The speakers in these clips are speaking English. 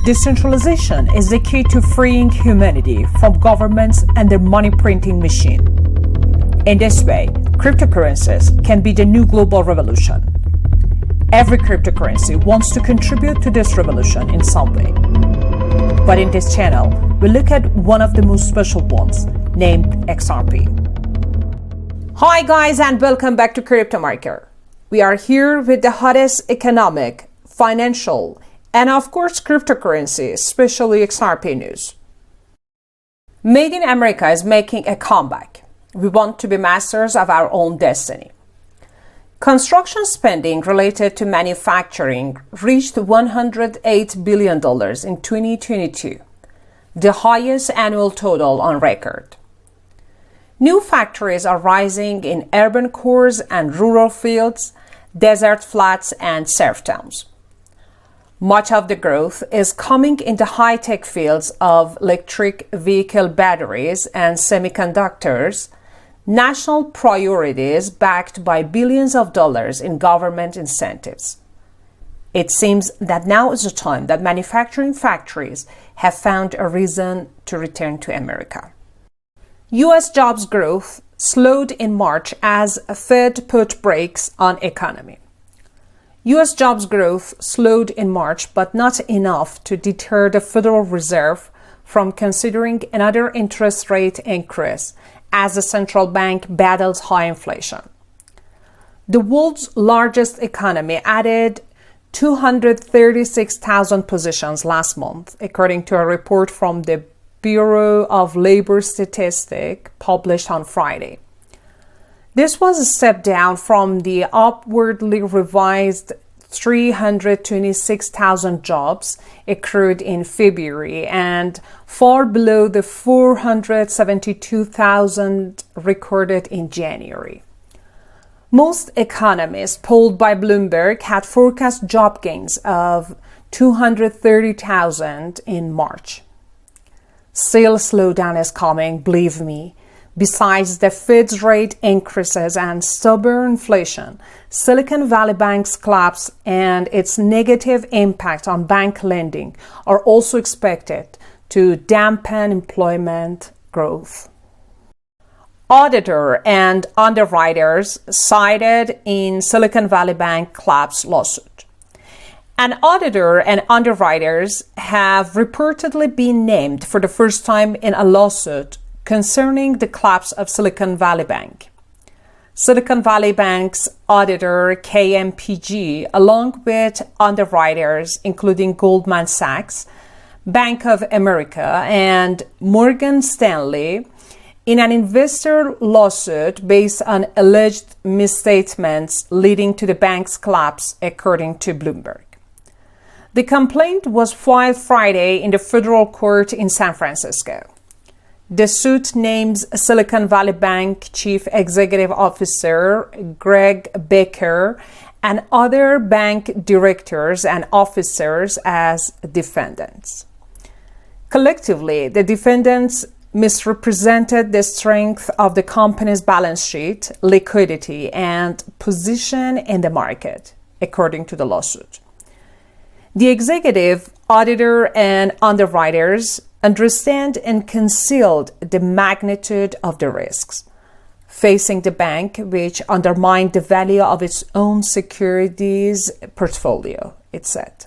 Decentralization is the key to freeing humanity from governments and their money printing machine. In this way, cryptocurrencies can be the new global revolution. Every cryptocurrency wants to contribute to this revolution in some way. But in this channel, we look at one of the most special ones, named XRP. Hi guys, and welcome back to Crypto Marker. We are here with the hottest economic, financial, and of course cryptocurrency, especially XRP news. Made in America is making a comeback. We want to be masters of our own destiny. Construction spending related to manufacturing reached $108 billion in 2022, the highest annual total on record. New factories are rising in urban cores and rural fields, desert flats, and surf towns. Much of the growth is coming in the high-tech fields of electric vehicle batteries and semiconductors, national priorities backed by billions of dollars in government incentives. It seems that now is the time that manufacturing factories have found a reason to return to America. U.S. jobs growth slowed in March as Fed put brakes on economy. U.S. jobs growth slowed in March, but not enough to deter the Federal Reserve from considering another interest rate increase as the central bank battles high inflation. The world's largest economy added 236,000 positions last month, according to a report from the Bureau of Labor Statistics published on Friday. This was a step down from the upwardly revised 326,000 jobs accrued in February and far below the 472,000 recorded in January. Most economists polled by Bloomberg had forecast job gains of 230,000 in March. Still, slowdown is coming, believe me. Besides the Fed's rate increases and stubborn inflation, Silicon Valley Bank's collapse and its negative impact on bank lending are also expected to dampen employment growth. Auditor and underwriters cited in Silicon Valley Bank collapse lawsuit. An auditor and underwriters have reportedly been named for the first time in a lawsuit concerning the collapse of Silicon Valley Bank. Silicon Valley Bank's auditor KPMG, along with underwriters including Goldman Sachs, Bank of America, and Morgan Stanley, in an investor lawsuit based on alleged misstatements leading to the bank's collapse, according to Bloomberg. The complaint was filed Friday in the federal court in San Francisco. The suit names Silicon Valley Bank Chief Executive Officer Greg Becker and other bank directors and officers as defendants. Collectively, the defendants misrepresented the strength of the company's balance sheet, liquidity, and position in the market, according to the lawsuit. The executive, auditor, and underwriters understand and concealed the magnitude of the risks facing the bank, which undermined the value of its own securities portfolio, it said.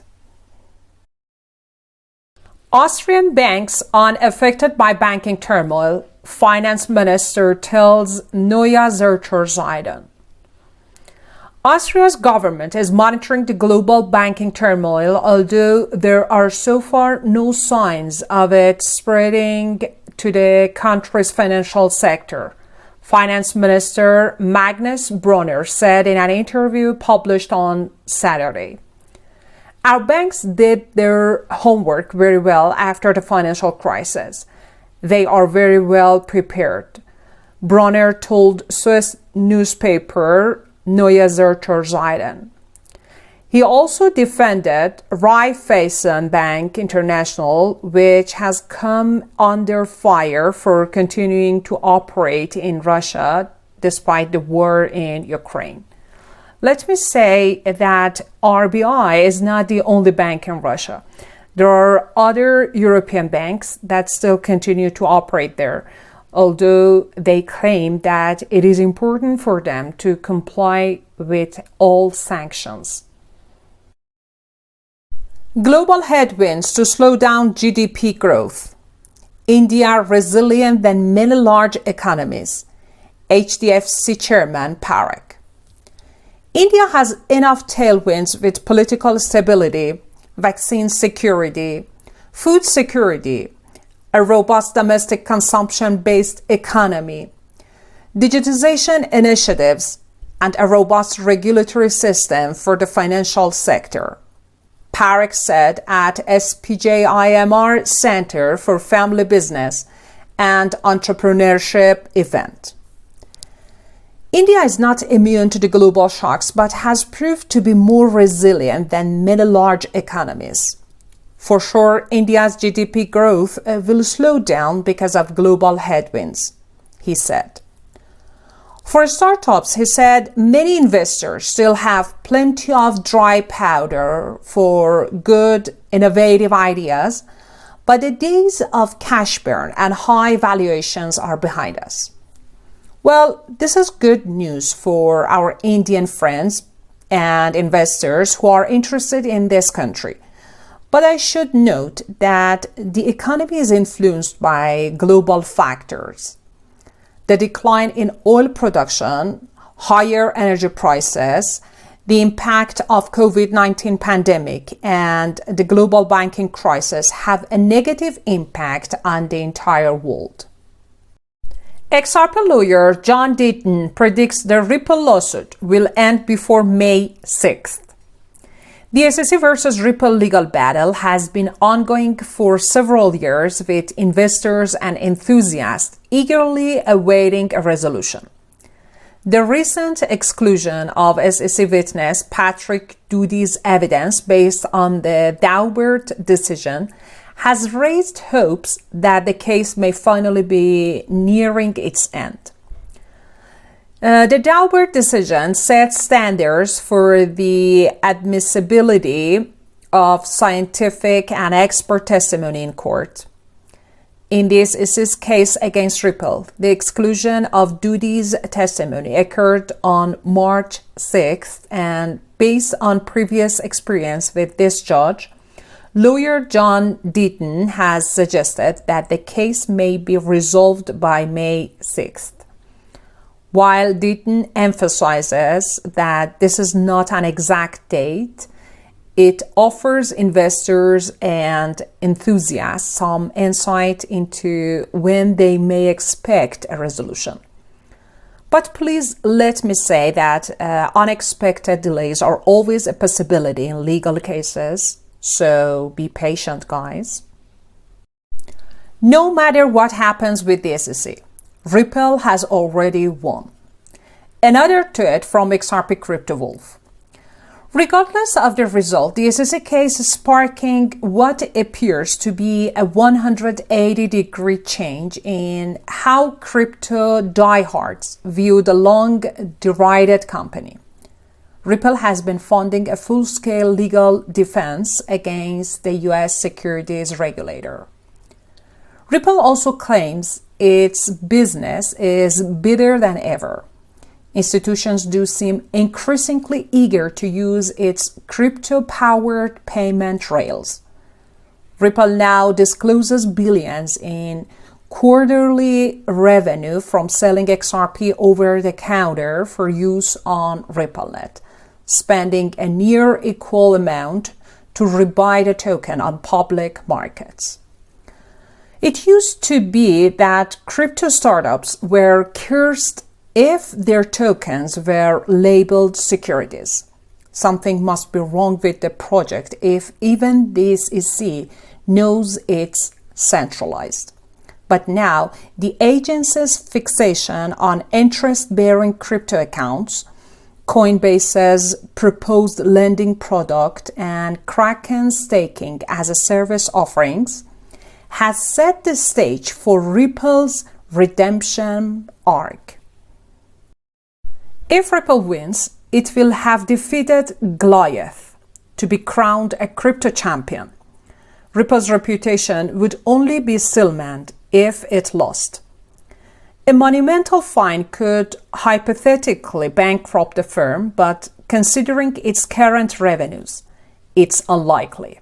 Austrian banks unaffected by banking turmoil, Finance Minister tells Neue Zürcher Zeitung. Austria's government is monitoring the global banking turmoil, although there are so far no signs of it spreading to the country's financial sector, Finance Minister Magnus Brunner said in an interview published on Saturday. Our banks did their homework very well after the financial crisis. They are very well prepared, Brunner told Swiss newspaper Neue Zürcher Zeitung. He also defended Raiffeisen Bank International, which has come under fire for continuing to operate in Russia despite the war in Ukraine. Let me say that RBI is not the only bank in Russia. There are other European banks that still continue to operate there, although they claim that it is important for them to comply with all sanctions. Global headwinds to slow down GDP growth. India resilient than many large economies. HDFC Chairman Parekh. India has enough tailwinds with political stability, vaccine security, food security, a robust domestic consumption-based economy, digitization initiatives, and a robust regulatory system for the financial sector, Parekh said at SPJIMR Center for Family Business and Entrepreneurship event. India is not immune to the global shocks, but has proved to be more resilient than many large economies. For sure, India's GDP growth will slow down because of global headwinds, he said. For startups, he said, many investors still have plenty of dry powder for good, innovative ideas, but the days of cash burn and high valuations are behind us. Well, this is good news for our Indian friends and investors who are interested in this country. But I should note that the economy is influenced by global factors. The decline in oil production, higher energy prices, the impact of COVID-19 pandemic, and the global banking crisis have a negative impact on the entire world. XRP lawyer John Deaton predicts the Ripple lawsuit will end before May 6th. The SEC versus Ripple legal battle has been ongoing for several years, with investors and enthusiasts eagerly awaiting a resolution. The recent exclusion of SEC witness Patrick Doodie's evidence based on the Daubert decision has raised hopes that the case may finally be nearing its end. The Daubert decision sets standards for the admissibility of scientific and expert testimony in court. In this SEC case against Ripple, the exclusion of Doodie's testimony occurred on March 6th, and based on previous experience with this judge, lawyer John Deaton has suggested that the case may be resolved by May 6th. While Deaton emphasizes that this is not an exact date, it offers investors and enthusiasts some insight into when they may expect a resolution. But please let me say that unexpected delays are always a possibility in legal cases, so be patient, guys. No matter what happens with the SEC, Ripple has already won. Another tweet from XRP Crypto Wolf. Regardless of the result, the SEC case is sparking what appears to be a 180-degree change in how crypto diehards view the long-derided company. Ripple has been funding a full-scale legal defense against the U.S. securities regulator. Ripple also claims its business is better than ever. Institutions do seem increasingly eager to use its crypto-powered payment rails. Ripple now discloses billions in quarterly revenue from selling XRP over the counter for use on RippleNet, spending a near equal amount to rebuy the token on public markets. It used to be that crypto startups were cursed if their tokens were labeled securities. Something must be wrong with the project if even the SEC knows it's centralized. But now, the agency's fixation on interest-bearing crypto accounts, Coinbase's proposed lending product, and Kraken staking as a service offerings has set the stage for Ripple's redemption arc. If Ripple wins, it will have defeated Goliath to be crowned a crypto champion. Ripple's reputation would only be stillmaned if it lost. A monumental fine could hypothetically bankrupt the firm, but considering its current revenues, it's unlikely.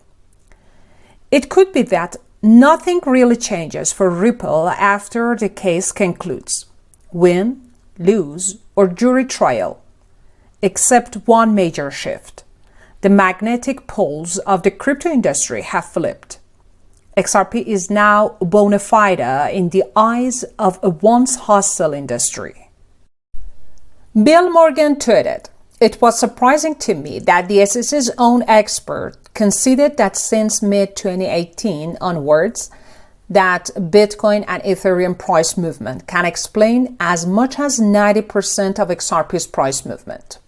It could be that nothing really changes for Ripple after the case concludes, win, lose, or jury trial, except one major shift. The magnetic poles of the crypto industry have flipped. XRP is now bona fide in the eyes of a once hostile industry. Bill Morgan tweeted, "It was surprising to me that the SEC's own expert conceded that since mid-2018 onwards, that Bitcoin and Ethereum price movement can explain as much as 90% of XRP's price movement."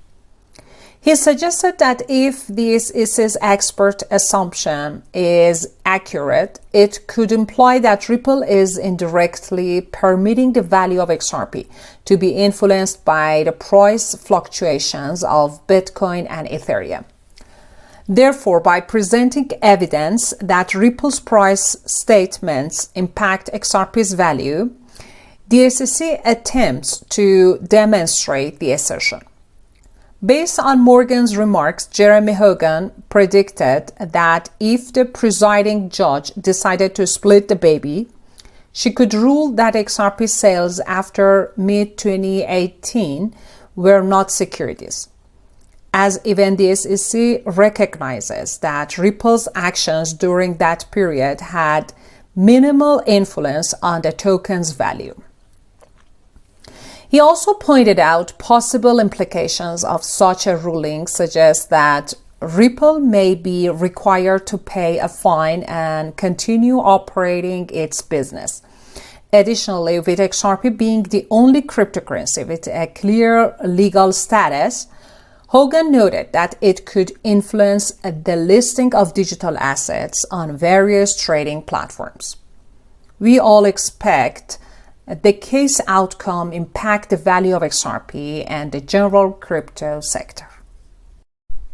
He suggested that if this SEC's expert assumption is accurate, it could imply that Ripple is indirectly permitting the value of XRP to be influenced by the price fluctuations of Bitcoin and Ethereum. Therefore, by presenting evidence that Ripple's price statements impact XRP's value, the SEC attempts to demonstrate the assertion. Based on Morgan's remarks, Jeremy Hogan predicted that if the presiding judge decided to split the baby, she could rule that XRP sales after mid-2018 were not securities, as even the SEC recognizes that Ripple's actions during that period had minimal influence on the token's value. He also pointed out possible implications of such a ruling, suggest that Ripple may be required to pay a fine and continue operating its business. Additionally, with XRP being the only cryptocurrency with a clear legal status, Hogan noted that it could influence the listing of digital assets on various trading platforms. We all expect the case outcome impact the value of XRP and the general crypto sector.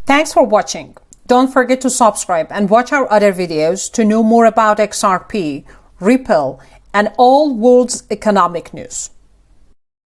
Thanks for watching. Don't forget to subscribe and watch our other videos to know more about XRP, Ripple, and all world's economic news.